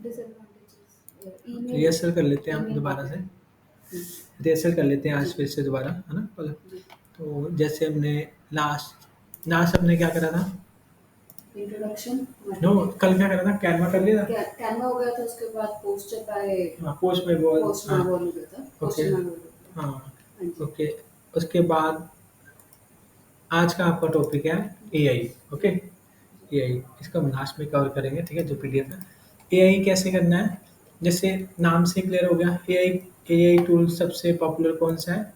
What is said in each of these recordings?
Disadvantages email rehearsal कर लेते हैं हम ईमेल दोबारा से, मार्केटिंग। रिहर्सल कर लेते हैं जी आज फिर से दोबारा, है ना? कल जी। तो जैसे हमने लास्ट लास्ट हमने क्या करा था? Introduction no, marketing. कल क्या करा था? कैनवा कर लिया था? कैनवा हो गया था, उसके बाद पोस्टर बाय हाँ, पोस्ट माय वॉल। पोस्ट हाँ, माय वॉल हो गया था, ओके। पोस्टर माय वॉल हो गया। हाँ, हाँ जी। ओके। उसके बाद आज का आपका टॉपिक है एआई। ओके, एआई इसका हम लास्ट में कवर करेंगे, ठीक है? जो पीडीएफ है, एआई कैसे करना है, जैसे नाम से क्लियर हो गया। एआई एआई टूल सबसे पॉपुलर कौन सा है?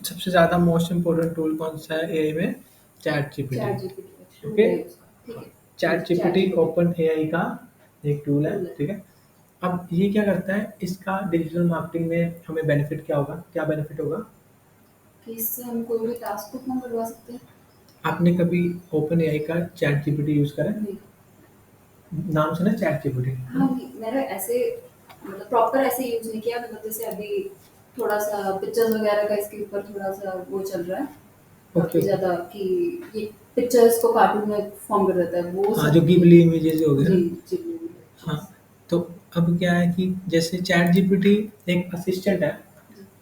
सबसे ज़्यादा मोस्ट इम्पोर्टेंट टूल कौन सा है एआई में? Chat GPT. चैट जीपीटी अच्छा ओके, है उसका, ठीक हाँ, है। हाँ चैट जी, chat GPT GPT open AI का एक टूल है, टूल है। ठीक है? अब ये क्या करता है, इसका डिजिटल मार्केटिंग में हमें बेनिफिट क्या होगा, क्या बेनिफिट होगा? कि इससे हम कोई भी टास्क को कम करवा सकते हैं। आपने कभी ओपन एआई का चैट जीपीटी यूज़ करा है? नहीं। नाम सुना चैट जीपीटी? हाँ नहीं, मैंने ऐसे मतलब प्रॉपर ऐसे यूज नहीं किया, मतलब जैसे अभी थोड़ा सा पिक्चर्स वगैरह का इसके ऊपर थोड़ा सा वो चल रहा है ओके, काफी ओके। ज्यादा, कि ये पिक्चर्स को कार्टून में फॉर्म कर देता है वो हाँ, जो सब की। गिबली इमेजेस हो गए जी ना। जी। हाँ, तो अब क्या है कि जैसे चैट जीपीटी एक असिस्टेंट है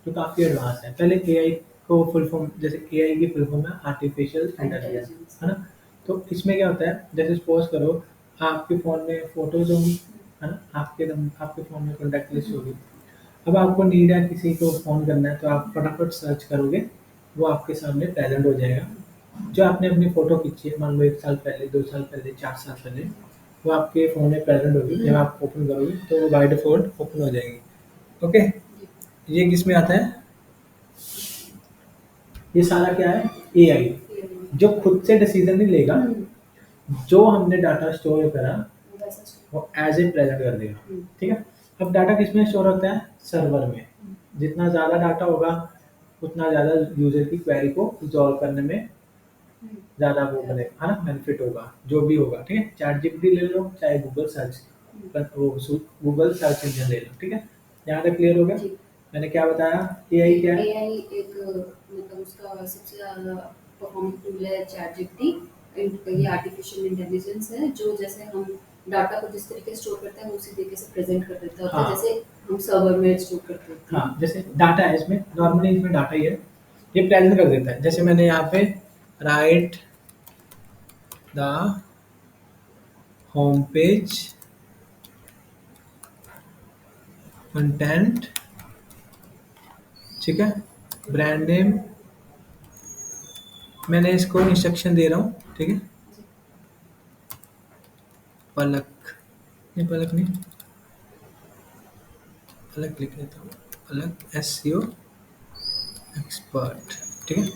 जो काफ़ी एडवांस है। पहले एआई को फुल फॉर्म, जैसे एआई की फुल फॉर्म है आर्टिफिशियल इंटेलिजेंस, इंटेलिजेंस। है ना? तो इसमें क्या होता है, जैसे सपोज करो आपके फ़ोन में फ़ोटोज़ होंगी, है ना? आपके फ़ोन में कॉन्टैक्ट लिस्ट होगी। अब आपको नीड है किसी को फ़ोन करना है, तो आप फटाफट सर्च करोगे, वो आपके सामने प्रेज़ेंट हो जाएगा। जो आपने अपनी फ़ोटो खींची है, मान लो 1 साल पहले, 2 साल पहले, 4 साल पहले, वो आपके फ़ोन में प्रेज़ेंट होगी। जब आप ओपन करोगे, तो वो बाय डिफ़ॉल्ट ओपन हो जाएगी। ओके? ये किसमें आता है? ये सारा क्या है? एआई, जो खुद से डिसीज़न नहीं लेगा, जो हमने डाटा स्टोर करा, वो एज़ ए प्रेज़ेंट कर देगा, ठीक है? अब डाटा किसमें स्टोर होता है? सर्वर में। जितना ज़्यादा डाटा होगा, उतना ज़्यादा यूज़र की क्वेरी को रिज़ॉल्व करने में ज़्यादा वो बनेगा, है ना? बेनिफिट होगा, जो भी होगा, ठीक है? चैट जीपीटी ले लो, चाहे Google search Google search engine ले लो, ठीक है? यहाँ तक क्लियर हो गया? जी। मैंने क्या बताया? एआई क्या है? एआई एक मतलब उसका सबसे ज़्यादा परफॉर्मिंग टूल है चैट जीपीटी। ये आर्टिफिशियल इंटेलिजेंस है जो जैसे हम डाटा को जिस तरीके से स्टोर करते हैं वो उसी तरीके से प्रेजेंट कर देता होता है, हाँ, जैसे हम सर्वर में स्टोर करते होते हैं। हाँ, जैसे डाटा है इसमें, नॉर्मली इसमें डाटा ही है, ये प्रेज़ेंट कर देता है। जैसे मैंने यहाँ पे right the home page content, ठीक है? ब्रांड नेम, मैंने इसको इंस्ट्रक्शन दे रहा हूँ, ठीक है? पलक, नहीं पलक नहीं, पलक लिख लेता हूँ, पलक एसईओ एक्सपर्ट, ठीक है?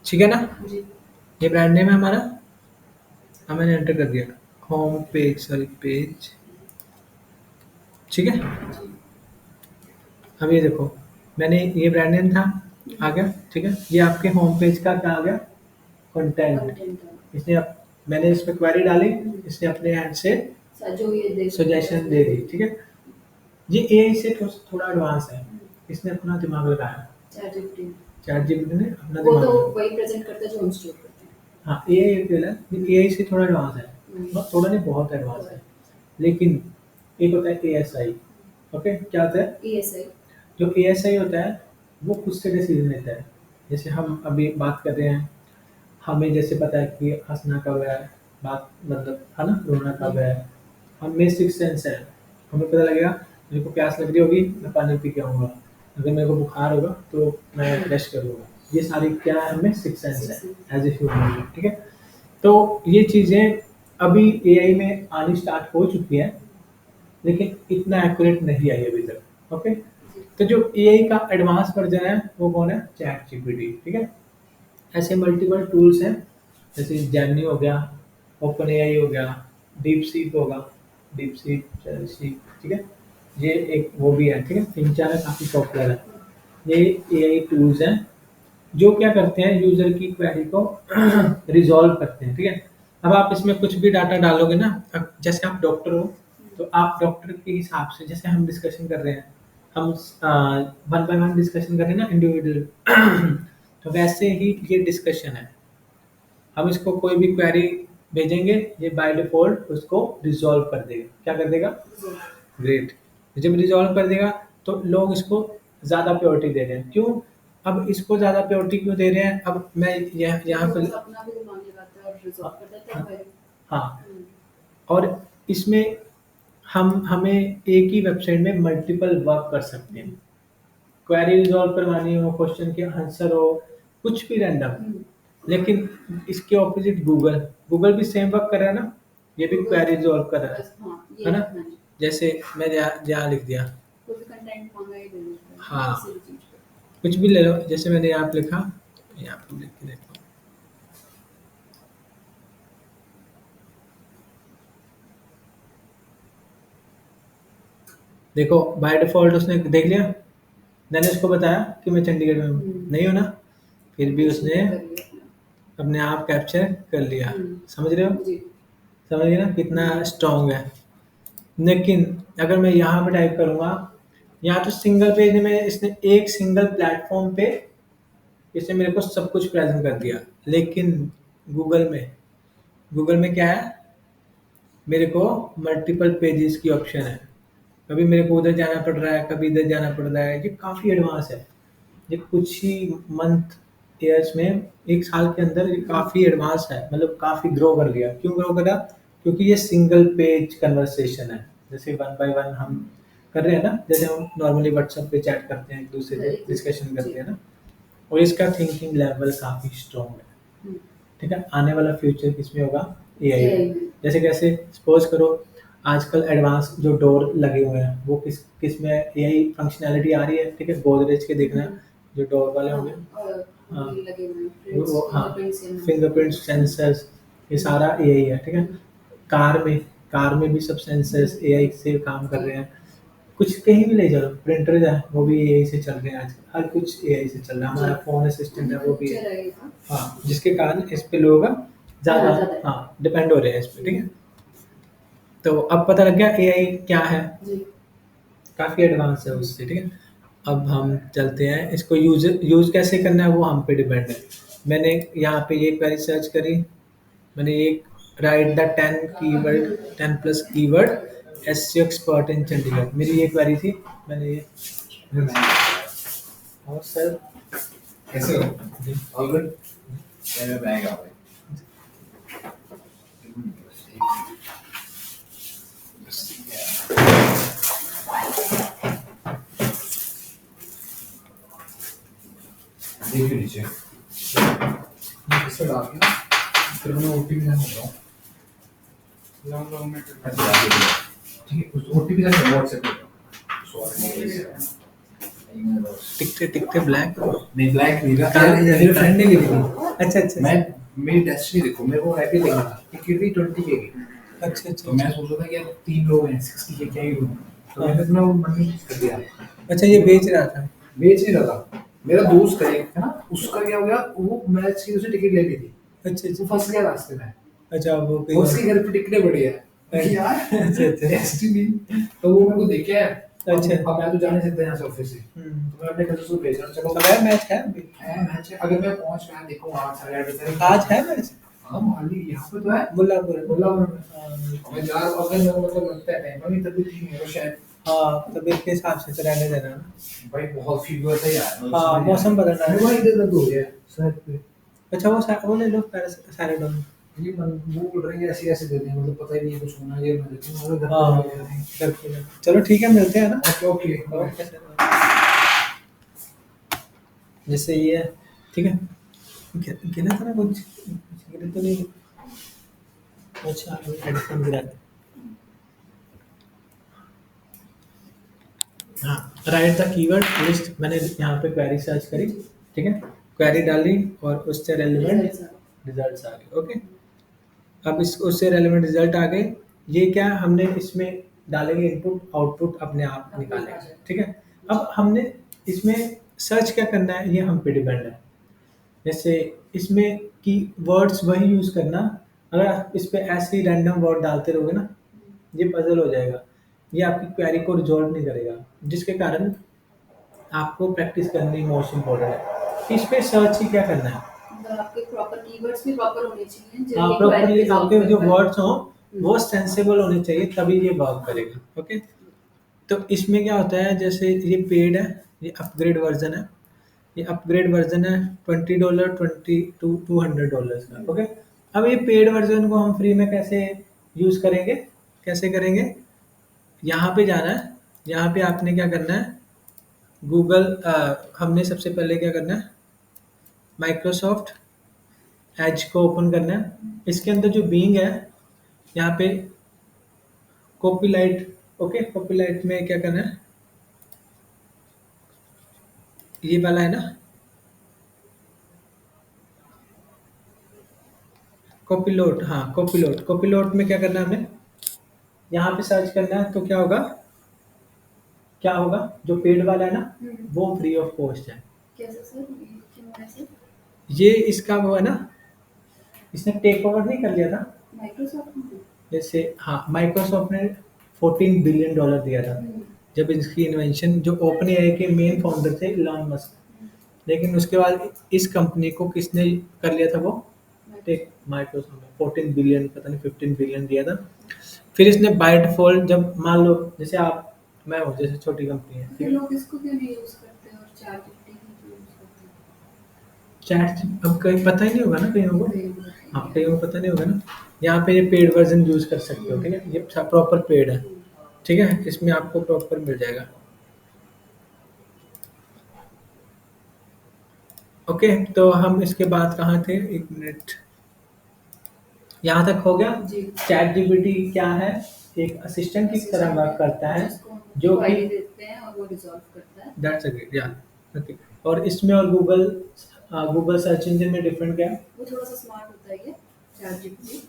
ठीक है ना? जी। ये ब्रांड नेम है हमारा। हाँ, मैंने एंटर कर दिया। होम पेज, सॉरी पेज, ठीक है? अब ये देखो, मैंने ये ब्रांड नेम था, आ गया, ठीक है? ये आपके होम पेज का क्या आ गया? कंटेंट। कंटेंट इसने मैंने इसमें क्वेरी डाली, इसने अपने हैंड से जो ये दे सजेशन दे दी, ठीक है? ये एआई से थोड़ा एडवांस है, इसने अपना दिमाग लगाया। चैट जीपीटी चैट जीपीटी ने अपना वो दिमाग तो लगाया। वही प्रेजेंट करता है जो हम स्टोर करते हैं। हाँ, एआई है, एआई से थोड़ा एडवांस है, थोड़ा नहीं, बहुत एडवांस है। लेकिन एक होता है एएसआई, ओके? क्या होता है? ईएसआई। जो एएसआई होता है, वो खुद से डिसीजन लेता है। जैसे हम अभी बात कर रहे हैं, हमें जैसे पता है कि हँसना कब है, बात मतलब, है ना? रोना कब है, हमें सिक्स सेंस है, हमें पता लगेगा मेरे को प्यास लग रही होगी, मैं पानी पी के आऊँगा, अगर मेरे को बुखार होगा तो मैं ब्रश करूँगा। ये सारी क्या है, हमें सिक्स सेंस है एज ए ह्यूमन, ठीक है? तो ये चीज़ें अभी एआई में आनी स्टार्ट हो चुकी है, लेकिन इतना एक्यूरेट नहीं आई अभी तक, ओके? तो जो एआई का एडवांस वर्जन है वो कौन है? चैट जीपीटी, ठीक है? ऐसे मल्टीपल टूल्स हैं, जैसे जेमिनी हो गया, ओपन एआई हो गया, डीप सीक होगा, डीप सीक, सीक, ठीक है? ये एक वो भी है, ठीक है? 3-4 काफ़ी पॉपुलर है। ये एआई टूल्स हैं जो क्या करते हैं, यूज़र की क्वेरी को रिज़ॉल्व करते हैं, ठीक है? अब आप इसमें कुछ भी डाटा डालोगे ना, अब जैसे आप डॉक्टर हो, तो आप डॉक्टर के हिसाब से, जैसे हम डिस्कशन कर रहे हैं, हम वन बाय वन डिस्कशन कर रहे हैं ना, इंडिविजुअल तो वैसे ही ये डिस्कशन है। हम इसको कोई भी क्वेरी भेजेंगे, ये बाय डिफ़ॉल्ट उसको रिज़ॉल्व कर देगा। क्या कर देगा? जी। ग्रेट। जब रिज़ॉल्व कर देगा तो लोग इसको ज़्यादा प्रायोरिटी दे रहे हैं। क्यों? अब इसको ज़्यादा प्रायोरिटी क्यों दे रहे हैं? अब मैं यहाँ वो पे तो अपना भी दिमाग लगाता है और रिज़ॉल्व हाँ, कर देता है हाँ, क्वेरी। हाँ। हुँ। और इसमें हमें एक ही वेबसाइट में मल्टीपल वर्क कर सकते हैं। क्वेरी रिज़ॉल्व करवानी हो, क्वेश्चन के आंसर हो, कुछ भी रैंडम। हुँ। लेकिन इसके ऑपोज़िट गूगल, गूगल भी सेम वर्क कर रहा है ना? ये भी गूगल क्वेरी तो रिज़ॉल्व कर रहा बस हाँ, ये है ना? हाँ जी। जैसे मैंने यहाँ लिख दिया, कोई भी कंटेंट माँगा ये दे देता है, हाँ, किसी भी चीज़ का। कुछ भी ले लो, जैसे मैंने यहाँ पे लिखा, यहाँ पे लिख के देखो। देखो बाय डिफ़ॉल्ट उसने देख लिया, मैंने उसको बताया कि मैं चंडीगढ़ में हूँ, हुँ। नहीं हो ना? फिर भी लोकेशन उसने पे कर लिया अपना। अपने आप कैप्चर कर लिया। हुँ। समझ रहे हो? जी। समझ गए ना कितना हुँ। स्ट्रॉन्ग है। लेकिन अगर मैं यहाँ पे टाइप करूँगा, यहाँ तो सिंगल पेज में इसने एक सिंगल प्लेटफ़ॉर्म पे इसने मेरे को सब कुछ प्रेज़ेंट कर दिया। लेकिन गूगल में गूगल में क्या है? मेरे को मल्टीपल पेजेस की ऑप्शन है। कभी मेरे को उधर जाना पड़ रहा है, कभी इधर जाना पड़ रहा है। ये काफ़ी एडवांस है। ये कुछ ही मंथ ईयर्स में 1 साल के अंदर ये काफ़ी एडवांस है, मतलब काफ़ी ग्रो कर लिया। क्यों ग्रो करा? क्योंकि ये सिंगल पेज कन्वर्सेशन है। जैसे वन बाय वन हम कर रहे हैं ना, जैसे हम नॉर्मली व्हाट्सएप पे चैट करते हैं, एक-दूसरे से एक-दूसरे डिस्कशन जी। करते हैं ना, और इसका थिंकिंग लेवल काफ़ी स्ट्रॉन्ग है। हुँ। ठीक है? आने वाला फ्यूचर किसमें होगा? एआई एआई में। में। जैसे कैसे? सपोज़ करो आजकल एडवांस जो डोर लगे हुए हैं, वो किस में एआई फंक्शनैलिटी आ रही है, ठीक है? गोदरेज के देखना, हुँ। जो डोर वाले हाँ, होंगे, और हाँ, ये लगे हुए हैं प्रिंट्स, वो हाँ, फिंगरप्रिंट सेंसर फिंगरप्रिंट वगैरह। सेंसर्स, ये हुँ। सारा एआई है, ठीक है? हुँ। कार में कार में भी सब सेंसर्स एआई से काम कर जी। रहे हैं। कुछ कहीं भी ले चलो, प्रिंटर जो है, वो भी एआई से चल रहे हैं आजकल, हर कुछ एआई से चल रहा है। जी। हमारा फ़ोन असिस्टेंट आने है, वो वाला भी फ्यूचर रहेगा। हाँ, जिसके कारण इस पे लोग ज़्यादा ज़्यादा है। हाँ, डिपेंड हो रहे हैं इस पे, ठीक हुँ। है? तो अब पता लग गया एआई क्या है, जी। काफ़ी एडवांस है उससे, ठीक है? अब हम चलते हैं, इसको यूज़ कैसे करना है वो हम पे डिपेंड है। मैंने यहाँ पे ये क्वेरी सर्च करी, मैंने एक right the 10 keyword 10 plus keyword SEO expert in Chandigarh, मेरी ये क्वेरी थी, मैंने ये और सर कैसे हो? जी, ऑल गुड? मैं बैग आ भाई। देखिए नीचे इसको डाल के फिर मैं ओटीपी सेंड कर रहा हूँ। अच्छा डाल दिया। ठीक है, उस ओटीपी सेंड कर व्हाट्सएप पे। सॉरी टिकते टिकते ब्लैक नहीं ब्लैक नहीं रहा हाँ, यार, मेरे फ्रेंड ने ली थी। अच्छा अच्छा मैं मेरी डेस्टिनी देखो, मेरे को हैप्पी देखना था टिकट थी 20 के की। अच्छा अच्छा तो मैं सोच रहा था कि यार 3 लोग हैं 60 के क्या ही लूँ, तो मैंने अपना वो मनी कर दिया। अच्छा, ये बेच रहा था। बेच नहीं रहा था, मेरा दोस्त है एक, है ना, उसका क्या हो गया, वो मैच की उसने टिकट ले ली थी, अच्छा वो अच्छा फंस गया रास्ते में। अच्छा, वो कहीं और उसके घर पे टिकटें बढ़ी है यार, अच्छा अच्छा डेस्टिनी। तो वो मेरे को देखे है। अच्छा। अब मैं तो जा नहीं सकता यहाँ से ऑफिस से, हम्म। तो मैं अपने घर से भेज रहा हूँ, चलो है मैच है अभी? है मैच है, अगर मैं पहुंच गया देखूंगा 8 साढ़े 8 बजे आज है मैच? हाँ मोहाली यहाँ पे तो है, मुल्लापुर मुल्लापुर में। हाँ, मैं जा रहा हूँ, अगर मेरे को मतलब लगता है टाइम अभी तक भी ठीक नहीं है शायद। हाँ, तबीयत के हिसाब से तो रहने देना ना। भाई बहुत फीवर था यार, हाँ, मौसम बदल रहा है। मेरे भाई इधर दर्द हो गया सर पे। अच्छा, वो ले लो पैरासिटामोल। ये मन वो बोल रहे हैं ऐसे ऐसे दे दें, मतलब पता ही नहीं है कुछ होना, ये मैं देखूंगा अगर हाँ, घर पे घर पे चलो ठीक है, मिलते हैं ना। Okay okay okay sir. जैसे ये है, ठीक है, गिना था ना कुछ गिना तो नहीं। अच्छा, हेडफोन गिरा दे। हाँ, राइट द कीवर्ड लिस्ट, मैंने यहाँ पे क्वेरी सर्च करी, ठीक है, क्वेरी डाली और उससे रेलिवेंट रिजल्ट्स आ रिजल्ट्स आ गए। ओके, अब इस उससे रेलिवेंट रिजल्ट आ गए। ये क्या हमने इसमें डालेंगे, इनपुट आउटपुट अपने आप अपने आप आ निकालेंगे, जाएगा। ठीक है। अब हमने इसमें सर्च क्या करना है, ये हम पे डिपेंड है। जैसे इसमें की वर्ड्स वही यूज़ करना, अगर आप इस पे ऐसे ही रैंडम वर्ड डालते रहोगे ना, ये पजल हो जाएगा, ये आपकी क्वेरी को रिजॉल्व नहीं करेगा, जिसके कारण आपको प्रैक्टिस करनी मोस्ट इम्पोर्टेंट है। इस पे सर्च ही क्या करना है, मतलब आपके प्रॉपर कीवर्ड्स भी प्रॉपर होने चाहिए जो हाँ ये क्वेरी प्रॉपरली रिजॉल्व आपके कर जो पाए। वर्ड्स हों वो सेंसेबल होने चाहिए तभी ये वर्क करेगा। ओके, तो इसमें क्या होता है, जैसे ये पेड है, ये अपग्रेड वर्जन है, ये अपग्रेड वर्जन है $20 $200 का। ओके, अब ये पेड वर्जन को हम फ्री में कैसे यूज करेंगे, कैसे करेंगे, यहाँ पे जाना है, यहाँ पे आपने क्या करना है, गूगल हमने सबसे पहले क्या करना है, माइक्रोसॉफ्ट एज को ओपन करना है। इसके अंदर जो बीइंग है यहाँ पे कॉपीलाइट, ओके कॉपीलाइट में क्या करना है, ये वाला है ना, कॉपीलोट, हाँ कॉपीलोट, कॉपीलोट में क्या करना है हमें, यहाँ पे सर्च करना है, तो क्या होगा, क्या होगा, जो पेड वाला है ना वो फ्री ऑफ कॉस्ट है। कैसे सर, ये क्यों कैसे? ये इसका वो है ना, इसने टेक ओवर नहीं कर लिया था, माइक्रोसॉफ्ट में? जैसे हाँ माइक्रोसॉफ्ट ने $14 बिलियन दिया था जब इसकी इन्वेंशन, जो ओपन एआई के मेन फाउंडर थे इलॉन मस्क, लेकिन उसके बाद इस कंपनी को किसने कर लिया था, वो टेक माइक्रोसॉफ्ट ने 14 बिलियन, पता नहीं 15 बिलियन दिया था। फिर इसने बाय डिफॉल्ट, जब मान लो जैसे आप, मैं हूँ, जैसे छोटी कंपनी है, फिर ठीक है, लोग इसको क्यों नहीं यूज करते और चैट जीपीटी क्यों यूज करते चैट अब कहीं पता ही नहीं होगा ना कईयों को, हैं? हाँ कईयों को पता नहीं होगा ना, यहाँ पे ये पेड वर्जन यूज कर सकते हो, ठीक है, ये प्रॉपर पेड है, ठीक है, इसमें आपको प्रॉपर मिल जाएगा। ओके, तो हम इसके बाद कहाँ थे, एक मिनट, यहाँ तक हो गया। जी। चैट जीपीटी क्या है, एक असिस्टेंट की तरह वर्क करता है, जिसको हम जो कि क्वेरी देते हैं और वो रिजॉल्व करता है। दैट्स अ ग्रेट, या ओके, और इसमें और गूगल, गूगल सर्च इंजन में डिफरेंट क्या है, वो थोड़ा सा स्मार्ट होता है ये चैट जीपीटी।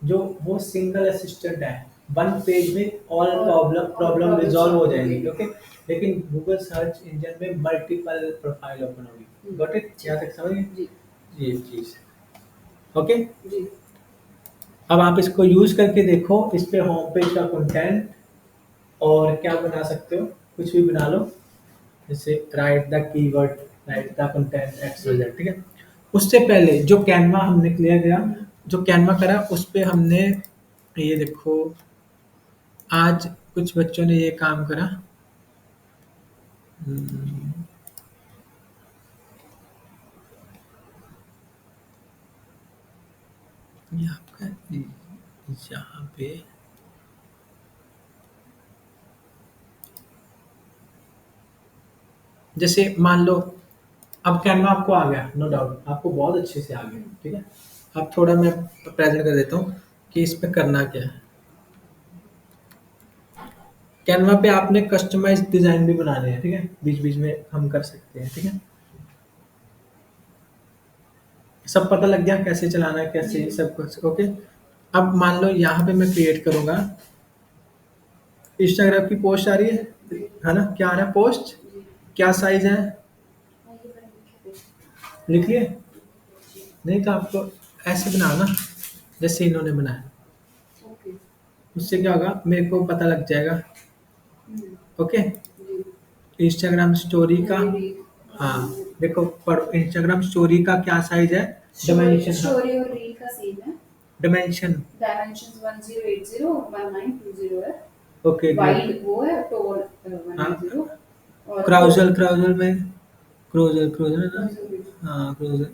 जो वो सिंगल असिस्टेंट है, वन पेज में ऑल और प्रॉब्लम problem रिजॉल्व हो solve जाएंगी, होगी। ओके, लेकिन गूगल सर्च इंजन में मल्टीपल प्रोफाइल ओपन होगी। गॉट इट, यहाँ तक समझ गए जी ये चीज, ओके। जी। अब आप इसको यूज करके देखो, इस पे होम पेज का कंटेंट और क्या बना सकते हो, कुछ भी बना लो, जैसे right the keyword, right the content XYZ, ठीक है। उससे पहले जो कैनवा हमने क्लियर किया, जो कैनवा करा उस पे हमने, ये देखो आज कुछ बच्चों ने ये काम करा, हम्म, ये आपका यहाँ पे जैसे मान लो, अब कैनवा आपको आ गया, नो डाउट आपको बहुत अच्छे से आ गया, ठीक है। अब थोड़ा मैं प्रेजेंट कर देता हूँ कि इसमें करना क्या है। कैनवा पे आपने कस्टमाइज डिजाइन भी बनाने हैं, ठीक है, बीच बीच में हम कर सकते हैं, ठीक है। सब पता लग गया कैसे चलाना है, कैसे सब कुछ, ओके। अब मान लो यहाँ पे मैं क्रिएट करूंगा, इंस्टाग्राम की पोस्ट आ रही है ना, क्या आ रहा है पोस्ट, क्या साइज है, लिख लिए, नहीं तो आपको ऐसे बनाओ ना जैसे इन्होंने बनाया, ओके। उससे क्या होगा, मेरे को पता लग जाएगा, ओके। जी। इंस्टाग्राम स्टोरी का, हाँ देखो पढ़ो, इंस्टाग्राम स्टोरी का क्या साइज है, डिमेंशन, स्टोरी और रील का सेम है। डिमेंशन, डायमेंशंस 1080 1920 है। ओके वाइड वो है, टोल 180 और क्राउजल, क्राउजल में क्रोजल, क्रोजल ना, हाँ क्रोजल,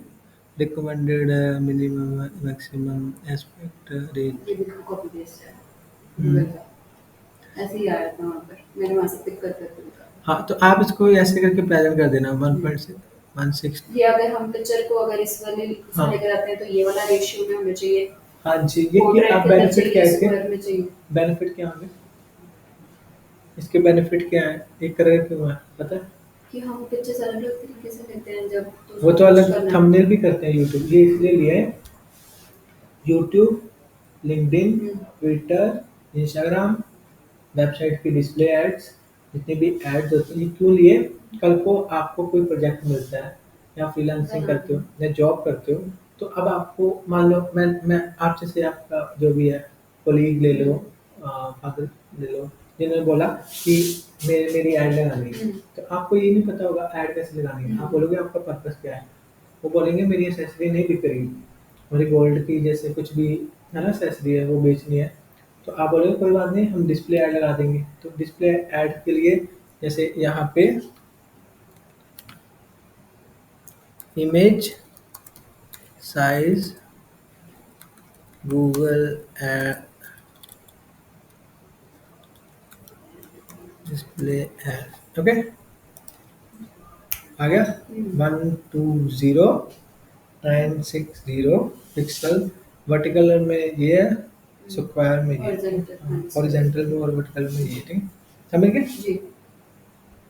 recommended minimum maximum aspect rate, ये देखो कॉपी पेस्ट है गूगल का, ऐसे ही आया था वहाँ पर, मैंने वहाँ से पिक कर करके निकाला। हाँ तो आप इसको ऐसे करके प्रेजेंट कर देना 1.16, ये अगर हम पिक्चर को अगर इस वाले इसमें हाँ। लेकर आते हैं तो ये वाला रेशियो में होना चाहिए। हाँ जी, ये पोर्ट्रेट आप के अंदर बेनिफिट क्या है चाहिए, इसके, स्क्वायर में चाहिए। बेनिफिट क्या होंगे इसके, बेनिफिट क्या है, एक कलर क्यों है पता है, कि हम पिक्चर्स अलग अलग तरीके से लेते हैं जब वो तो उसको अलग करना है। थंबनेल भी करते हैं यूट्यूब, ये इसलिए लिया है, YouTube, LinkedIn, Twitter, Instagram, website की डिस्प्ले एड्स, जितने भी एड्स होते हैं, ये क्यों लिए, कल को आपको कोई प्रोजेक्ट मिलता है या फ्रीलांसिंग करते हो या जॉब करते हो, तो अब आपको मान लो मैं आप जैसे आपका जो भी है कोलीग ले लो, फादर ले लो, जिन्होंने बोला कि मेरी ऐड लगानी है, तो आपको ये नहीं पता होगा ऐड कैसे लगानी है, आप बोलोगे आपका पर्पस क्या है, वो बोलेंगे मेरी एसेसरी नहीं बिक रही, मेरी गोल्ड की जैसे कुछ भी है ना एसेसरी है वो बेचनी है, तो आप बोलोगे कोई बात नहीं हम डिस्प्ले ऐड लगा देंगे। तो डिस्प्ले ऐड के लिए जैसे यहाँ पे image size Google display ad, okay आ गया। 120960 पिक्सल, वर्टिकल में ये है, स्क्वायर में ये, Horizontal, हॉरिजेंटल में और वर्टिकल में ये, ठीक है समझ गए। जी।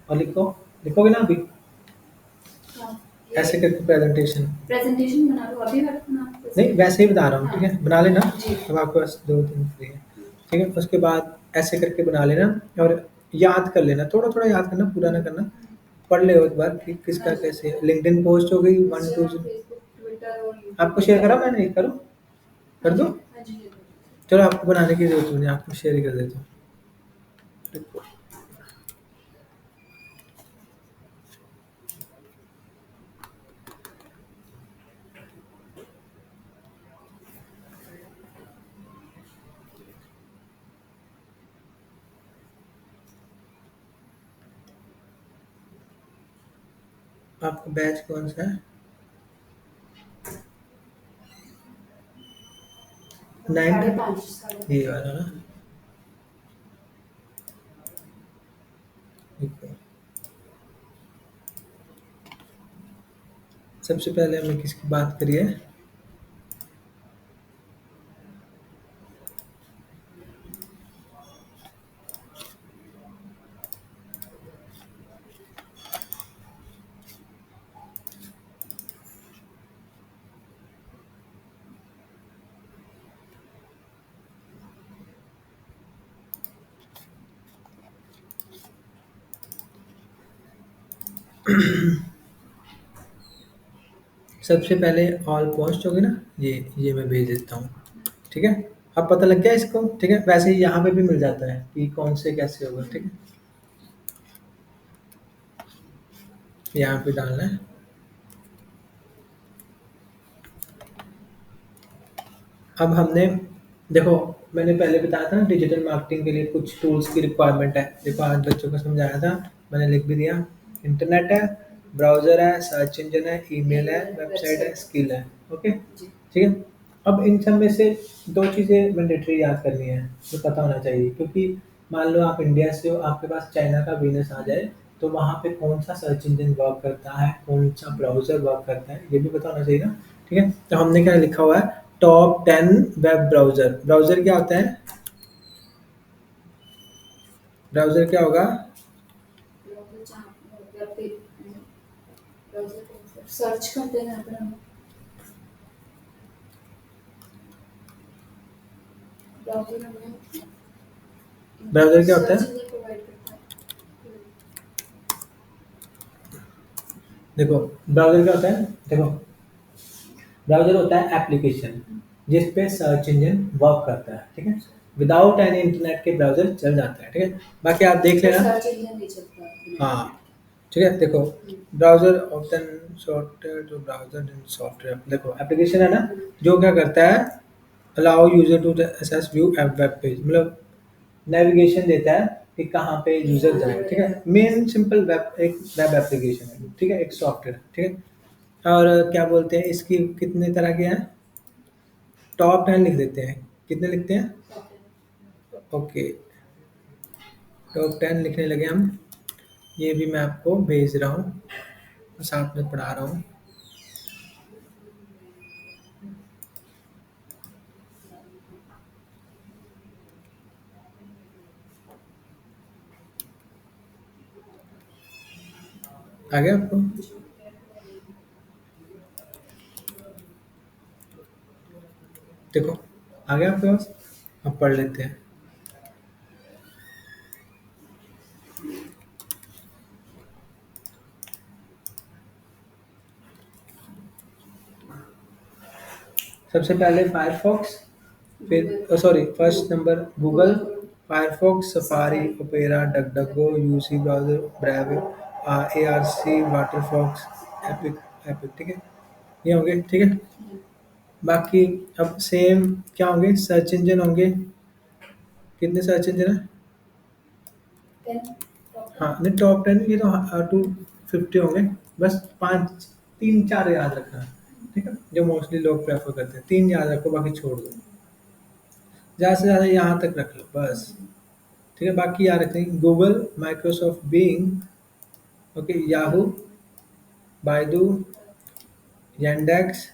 और लिखो, लिखोगे ना अभी हाँ, ऐसे करके प्रेजेंटेशन। प्रेजेंटेशन बना लो अभी बना लो। नहीं वैसे ही बता रहा हूँ, ठीक है बना लेना, जी। अब आपके पास 2 दिन फ्री है, ठीक है। उसके बाद ऐसे करके बना लेना और याद कर लेना, थोड़ा थोड़ा याद करना, पूरा ना करना, पढ़ ले एक बार कि किसका कैसे। लिंक्डइन पोस्ट हो गई 1 2। फेसबुक, ट्विटर और आपको शेयर करा मैंने, करो कर दो। हाँ जी, चलो आपको बनाने की जरूरत नहीं, आपको शेयर ही कर देता हूँ। आपका बैच कौन सा है? 9 5:30 ये वाला ना, ठीक है। सबसे पहले हमें किसकी बात करिए, सबसे पहले ऑल पोस्ट होगी ना, ये मैं भेज देता हूँ, ठीक है। अब पता लग गया इसको, ठीक है। वैसे ही यहाँ पे भी मिल जाता है कि कौन से कैसे होगा, ठीक है। यहाँ पे डालना है। अब हमने देखो, मैंने पहले बताया था ना डिजिटल मार्केटिंग के लिए कुछ टूल्स की रिक्वायरमेंट है, देखो आज बच्चों को समझाया था, मैंने लिख भी दिया। इंटरनेट है, ब्राउज़र है, सर्च इंजन है, ईमेल है, वेबसाइट है, स्किल है, ओके जी। ठीक है। अब इन सब में से 2 चीज़ें मैंडेटरी याद करनी है, जो पता होना चाहिए, क्योंकि मान लो आप इंडिया से हो, आपके पास चाइना का बिज़नेस आ जाए, तो वहाँ पे कौन-सा सर्च इंजन वर्क करता है, कौन-सा ब्राउज़र वर्क करता है, ये भी पता होना चाहिए ना, ठीक है। तो हमने क्या लिखा हुआ है, टॉप 10 वेब ब्राउज़र। ब्राउज़र क्या होता है? ब्राउज़र क्या होगा? सर्च करते हैं अगर हम ब्राउज़र हमें ब्राउज़र क्या होता है? सर्च इंजन प्रोवाइड करता है। देखो ब्राउज़र क्या होता है, देखो ब्राउज़र होता है एप्लीकेशन जिस पे सर्च इंजन वर्क करता है, ठीक है। विदाउट एनी इंटरनेट के ब्राउज़र चल जाता है, ठीक है। बाकी आप देख लेना। सर्च इंजन नहीं चलता। हाँ ठीक है, देखो ब्राउज़र ऑप्शन सॉफ्टवेयर, जो ब्राउज़र सॉफ्टवेयर, देखो एप्लीकेशन है ना, जो क्या करता है, allow user to access view web page, मतलब नेविगेशन देता है कि कहाँ पे यूजर जाए, ठीक है। मेन सिंपल वेब, एक वेब एप्लीकेशन है, ठीक है, एक सॉफ्टवेयर, ठीक है। और क्या बोलते हैं, इसकी कितने तरह के हैं, टॉप 10 लिख देते हैं, कितने लिखते हैं, ओके टॉप 10 लिखने लगे हम। ये भी मैं आपको भेज रहा हूँ, साथ में पढ़ा रहा हूँ। आ गया आपको? देखो आ गया आपके पास, अब पढ़ लेते हैं। सबसे पहले फायरफॉक्स, फिर sorry first number Google, Firefox, Safari, Opera, DuckDuckGo, UC browser, brave, ARC, Waterfox, Epic, ठीक है। ये होंगे, ठीक है। बाकी अब सेम क्या होंगे, सर्च इंजन होंगे। कितने सर्च इंजन है? 10 टॉप हाँ नहीं, टॉप 10 ये तो 250 होंगे। बस पाँच, तीन चार याद रखना, ठीक है, जो मोस्टली लोग प्रेफर करते हैं। तीन याद रखो, बाकी छोड़ दो। ज़्यादा से ज़्यादा यहाँ तक रख लो बस, ठीक है। बाकी याद रखेंगे, Google, Microsoft Bing, okay, Yahoo, Baidu, Yandex,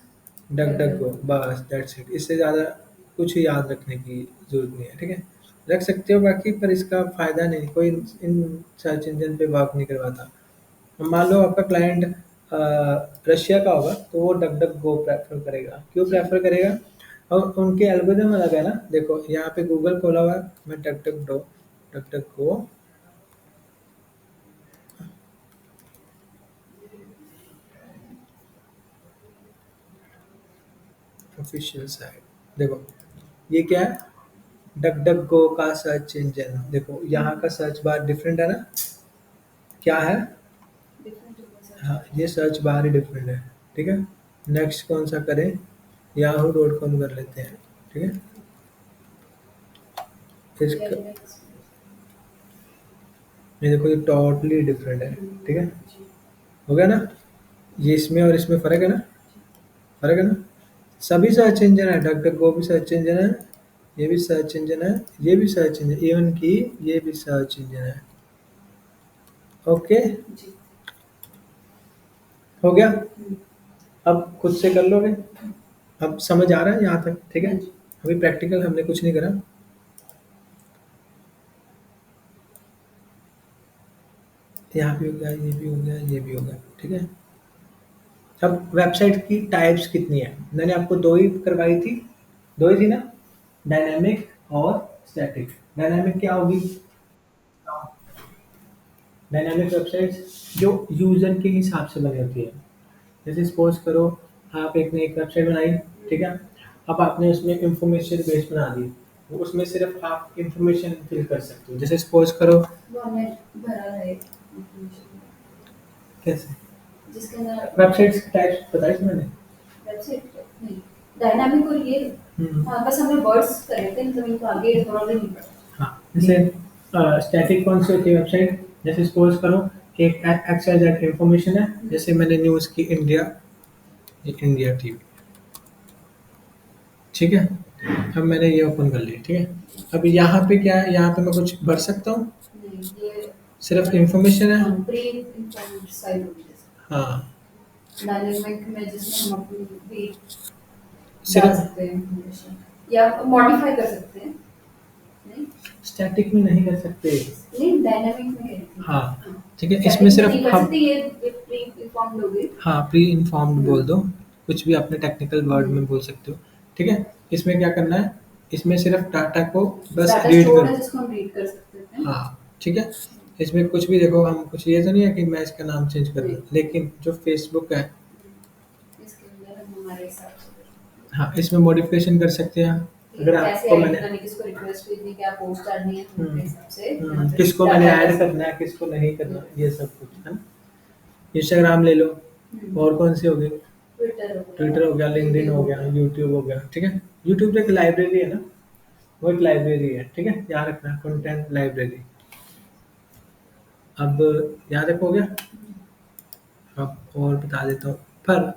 DuckDuckGo, बस दैट्स इट। इससे ज़्यादा कुछ याद रखने की ज़रूरत नहीं है, ठीक है। रख सकते हो बाकी, पर इसका फ़ायदा नहीं, कोई इन सर्च इंजन पे वर्क नहीं करवाता। मान लो आपका क्लाइंट रशिया का होगा, तो वो डक डक गो प्रेफर करेगा। क्यों प्रेफर करेगा? और उनके एल्गोरिदम अलग है ना। देखो यहाँ पे गूगल खोला हुआ है, मैं डक डक गो, ऑफिशियल साइट, देखो ये क्या है, डक डक गो का सर्च इंजन। देखो यहाँ का सर्च बार डिफरेंट है ना, क्या है? डिफरेंट होगा सर्च हाँ, बार। ये सर्च बार ही डिफरेंट है, ठीक है। नेक्स्ट कौन सा करें? yahoo.com कर लेते हैं, ठीक है। इसका Yandex। ये देखो, ये टोटली डिफरेंट है, ठीक है। जी। हो गया ना? ये इसमें और इसमें फ़र्क है ना, फ़र्क है ना। सभी सर्च इंजन है, डक डक गो भी सर्च इंजन है, ये भी सर्च इंजन है, ये भी सर्च इंजन, इवन की ये भी सर्च इंजन है। ओके, जी। हो गया। हम्म, अब खुद से कर लोगे। अब समझ आ रहा है यहाँ तक, ठीक है। हाँ जी। अभी प्रैक्टिकल हमने कुछ नहीं करा। यहाँ भी हो गया, ये भी हो गया, ये भी हो गया, ठीक है। अब वेबसाइट की टाइप्स कितनी है? मैंने आपको दो ही करवाई थी, दो ही थी ना, डायनामिक और स्टैटिक। डायनामिक क्या होगी? डायनामिक वेबसाइट्स जो यूजर के हिसाब से बनी होती है। जैसे सपोज करो आप एक ने एक वेबसाइट बनाई, ठीक है। अब आपने उसमें इंफॉर्मेशन बेस बना दी, वो उसमें सिर्फ आप इंफॉर्मेशन फिल कर सकते हो। जैसे सपोज करो, वो हमने भरा है information, कैसे जिसके अंदर वेबसाइट्स की टाइप्स बताई थी मैंने। वेबसाइट नहीं, डायनामिक और ये। हम्म, हाँ, बस हमने वर्ड्स करे थे, मतलब इनको आगे थोड़ा भी नहीं पढ़ा। हाँ, जैसे स्टैटिक कौन सी होती है वेबसाइट? जैसे सपोज करो एक एक्सवाइजेड इंफॉर्मेशन है, जैसे मैंने न्यूज़ की इंडिया, ये इंडिया टीवी, ठीक है। अब मैंने ये ओपन कर लिया, ठीक है। अब यहाँ पे क्या है, यहाँ पे मैं कुछ भर सकता हूँ? नहीं, ये सिर्फ इंफॉर्मेशन है। प्री इन्फॉर्म्ड साइट होगी जैसे। हाँ, डायनामिक में जिसमें हम अपनी भी डाल सिर्फ सकते हैं इंफॉर्मेशन, या मॉडिफाई कर सकते हैं। नहीं, स्टैटिक में नहीं कर सकते। नहीं, डायनामिक में कह रही थी। हाँ, हाँ, ठीक है, इसमें स्टैटिक में नहीं सिर्फ कर हम, सकते, ये प्री इन्फॉर्म्ड हो गई। हाँ, प्री इन्फॉर्म्ड बोल हम्म, दो, कुछ भी अपने टेक्निकल वर्ड में बोल सकते हो, ठीक है। इसमें क्या करना है, इसमें सिर्फ डाटा को बस डाटा रीड स्टोर है करो। जिसको हम रीड कर सकते हैं। हाँ, ठीक है। इसमें कुछ भी देखो, हम कुछ ये तो नहीं है कि मैं इसका नाम चेंज कर दूँ, नहीं, लेकिन जो फेसबुक है, इसके अंदर हम हमारे हिसाब से हाँ, इसमें मॉडिफिकेशन कर सकते हैं। कि अगर कैसे आपको ऐड मैंने करनी, किसको रिक्वेस्ट भेजनी, क्या पोस्ट डालनी है, तो उनके हिसाब से यहाँ पे किसको मैंने डाटा ऐड कैसे। करना है, किसको नहीं करना, ये सब कुछ है ना। इंस्टाग्राम ले लो, और कौन सी होगी? ट्विटर हो गया, ट्विटर हो गया, लिंक्डइन हो गया, यूट्यूब हो गया, ठीक है। यूट्यूब तो एक लाइब्रेरी है ना, वो एक लाइब्रेरी है, ठीक है, याद रखना, कंटेंट लाइब्रेरी। अब याद रखो, हो गया। अब और बता देता हूँ, पर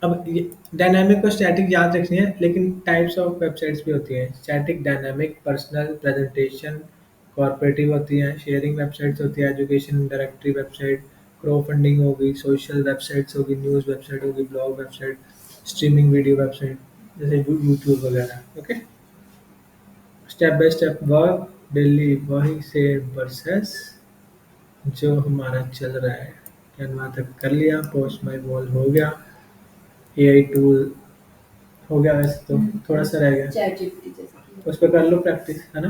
अब ये डायनामिक और स्टैटिक याद रखनी है, लेकिन टाइप्स ऑफ वेबसाइट्स भी होती हैं। Static, dynamic, personal, presentation, corporative होती हैं, शेयरिंग वेबसाइट्स होती है, education directory website, crow funding होगी, सोशल वेबसाइट्स होगी, न्यूज़ वेबसाइट होगी, blog website, streaming video website, जैसे यूट्यूब वगैरह, okay. Step by step work daily, वही सेम प्रोसेस जो हमारा चल रहा है। कैनवा तक कर लिया, पोस्ट माई वॉल हो गया, एआई टूल हो गया, वैसे तो थोड़ा सा रह गया, चैट जीपीटी जैसे कि। उस पर कर लो प्रैक्टिस, है ना।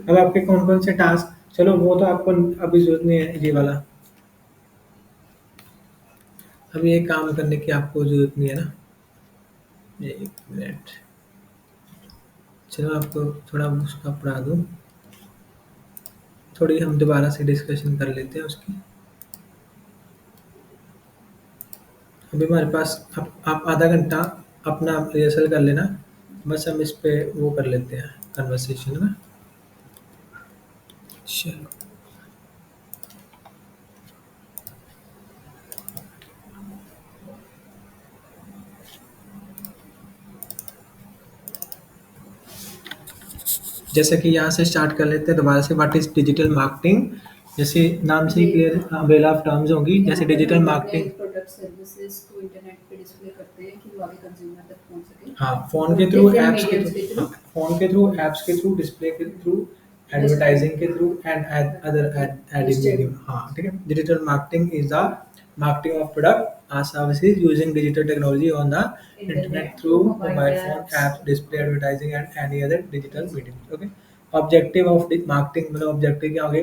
अब आपके कौन कौन से टास्क, चलो वो तो आपको अभी जरूरत नहीं है ये वाला, अब ये काम करने की आपको जरूरत नहीं है ना। एक मिनट, चलो आपको थोड़ा उसका पढ़ा दूँ, थोड़ी हम दोबारा से डिस्कशन कर लेते हैं उसकी। अभी हमारे पास आप आधा घंटा अपना रिहर्सल कर लेना, बस हम इस पे वो कर लेते हैं कन्वर्सेशन, है ना? चलो। जैसे कि यहाँ से स्टार्ट कर लेते हैं दोबारा से, व्हाट इज डिजिटल मार्केटिंग। जैसे नाम से ही ये क्लियर अम्ब्रेला ऑफ टर्म्स होंगी, यहाँ जैसे पर डिजिटल हम अपने मार्केटिंग। प्रोडक्ट सर्विसेज को इंटरनेट पे डिस्प्ले करते हैं कि वो आगे कंज्यूमर तक पहुंच सके हाँ, फोन और के थ्रू, डिफरेंट एप्स के मीडियम्स थ्रू, के थ्रू हाँ, फोन के थ्रू, एप्स के थ्रू, डिस्प्ले के थ्रू, एडवर्टाइजिंग के through and other adding medium. हाँ, ठीक है। Digital marketing is the marketing of product or services using digital technology on the internet internet through through mobile mobile phone apps. apps, display advertising and any other digital medium. Okay. Objective of the marketing, मतलब objective क्या होगी?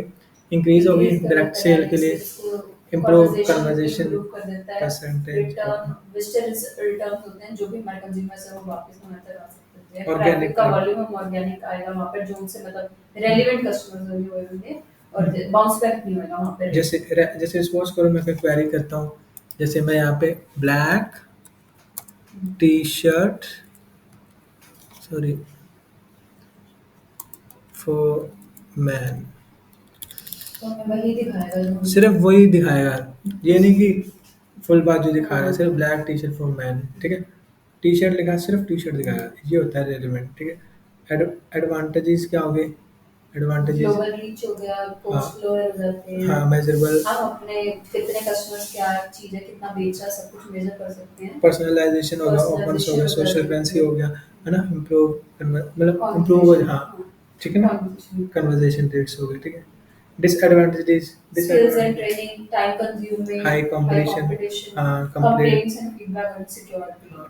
Increase होगी increase कर direct देता है sale के direct लिए, sales को, improve कन्वर्सेशन conversation इंप्रूव कर देता है, percentage return of visitors return होते हैं जो भी हमारे कंज्यूमर्स हैं वो वापस हमारे तक आ सकते हैं, organic ट्रैफिक का traffic। वॉल्यूम ऑर्गेनिक आएगा वहाँ पर जो उनसे मतलब रेलेवेंट कस्टमर्स होंगे और बाउंस बैक नहीं होगा वहाँ पर। जैसे सपोज करो मैं कोई क्वेरी करता हूँ, जैसे मैं यहाँ पे black T shirt, sorry, for man, तो हमें वही दिखाएगा जो सिर्फ वही दिखाएगा, ये नहीं कि फुल बाजू दिखा रहा है, सिर्फ हाँ। Black T shirt for man, ठीक है। टी शर्ट लिखा है, सिर्फ टी शर्ट दिखाएगा, ये होता है रेलिवेंट, ठीक है। एडवांटेजेस क्या हो गए? एडवांटेजेस, ग्लोबल रीच हो गया, हाँ, कॉस्ट लोअर हो जाते हैं, हाँ, मेजरेबल, हम अपने कितने कस्टमर्स क्या चीज़ है कितना बेचा सब कुछ मेजर कर सकते हैं, पर्सनलाइजेशन हो गया, ओपन हो पर्सनलाइजेशन गया, हो सोशल जाती करेंसी है, हो गया, है ना, इम्प्रूव, मतलब इम्प्रूव हो, कॉन्वर्सेशन, हाँ, हाँ, ठीक है ना, कॉन्वर्सेशन, कन्वर्जेशन रेट्स हो गए, ठीक है। Disadvantages, skills and training, time consuming, high high competition, competition, complaint, complaints and feedback and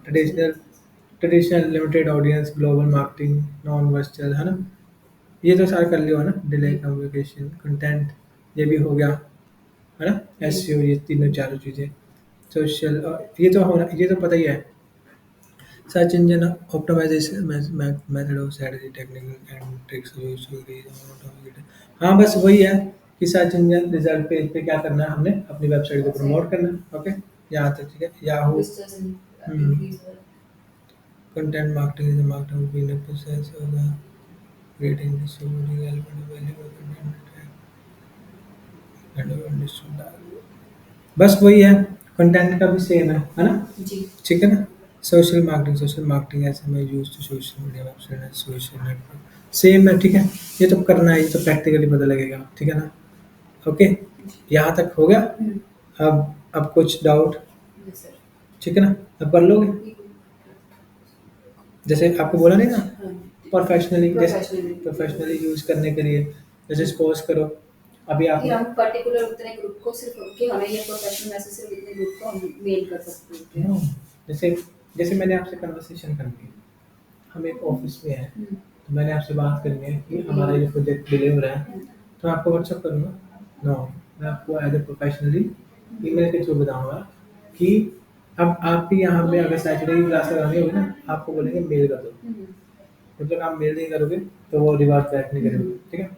traditional security. Traditional limited audience, global marketing, non virtual, है ना। ये तो सारा कर लियो, है ना। डिले कम्युनिकेशन, कंटेंट, ये भी हो गया, है ना। एसईओ, ये तीनों चारों चीज़ें। सोशल, ये तो होना, ये तो पता ही है। Search engine optimisation method of strategy, technical and tricks use to reach. हाँ, बस वही है कि सर्च इंजन रिजल्ट पेज पे क्या करना है, हमने अपनी वेबसाइट को प्रमोट करना है। ओके, यहाँ तक ठीक है। Yahoo, Visitors increase the content marketing is marketing business process होगा, creating distributing relevant valuable content and distribute। बस वही है, कंटेंट का भी सेम है ना। जी। ठीक है ना। सोशल मार्केटिंग ऐसे में use to social media, website and social network, same है, ठीक है। ये तो करना है, ये तो प्रैक्टिकली पता लगेगा, ठीक है ना। ओके, यहाँ तक हो गया। अब कुछ डाउट, यस सर। ठीक है ना, अब कर लोगे। जैसे आपको बोला नहीं ना, प्रोफेशनली, जैसे प्रोफेशनली प्रोफेशनली यूज करने के लिए, जैसे सपोज करो अभी कि आपने, हम पर्टिकुलर उतने ग्रुप को सिर्फ कि हमें ये प्रोफेशनल मैसेज सिर्फ इतने ग्रुप को हम मेल कर सकते हैं। जैसे जैसे मैंने आपसे कन्वर्सेशन करनी है, हम एक ऑफिस में हैं, तो मैंने आपसे बात करनी है कि हमारा ये प्रोजेक्ट डिले हो रहा है, तो मैं आपको व्हाट्सअप करूँगा। नो, मैं आपको एज ए प्रोफेशनली ईमेल के थ्रू बताऊँगा कि अब आपकी यहाँ पे अगर सैटरडे की क्लास लगानी होगी ना, आपको बोलेंगे मेल कर दो, जब तक आप मेल नहीं करोगे तो वो रिवर्स बैक नहीं करेंगे, ठीक है।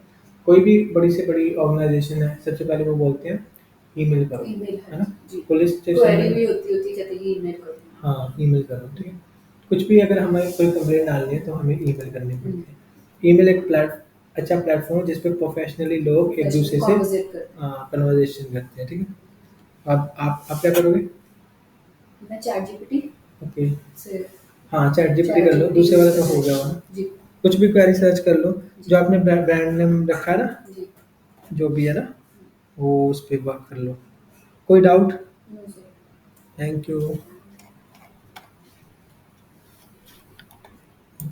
कोई भी बड़ी से बड़ी ऑर्गेनाइजेशन है, सबसे पहले वो बोलते हैं ईमेल करो, ईमेल है ना। जी। पुलिस स्टेशन क्वेरी में, भी होती कहते हैं कि ईमेल करो। हाँ, ईमेल करो, ठीक है। कुछ भी अगर हमें कोई कंप्लेंट डालनी है तो हमें ईमेल करनी पड़ती है। ईमेल एक अच्छा प्लेटफॉर्म है जिस पे प्रोफेशनली लोग एक दूसरे से कन्वर्सेट करते हैं। कन्वर्सेशन करते हैं, ठीक है। अब आप क्या करोगे? मैं चैट जीपीटी ओके, से हाँ, चैट जीपीटी कर लो, दूसरे वाला तो हो गया हुआ ना। जी कुछ भी क्वेरी सर्च कर लो, जो आपने ब्रांड नेम रखा है ना, जी। जो भी है ना, वो उस पर वर्क कर लो। कोई doubt? No sir. Thank you.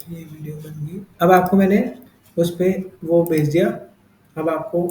ये वीडियो बन गई। अब आपको मैंने उस पे वो भेज दिया, अब आपको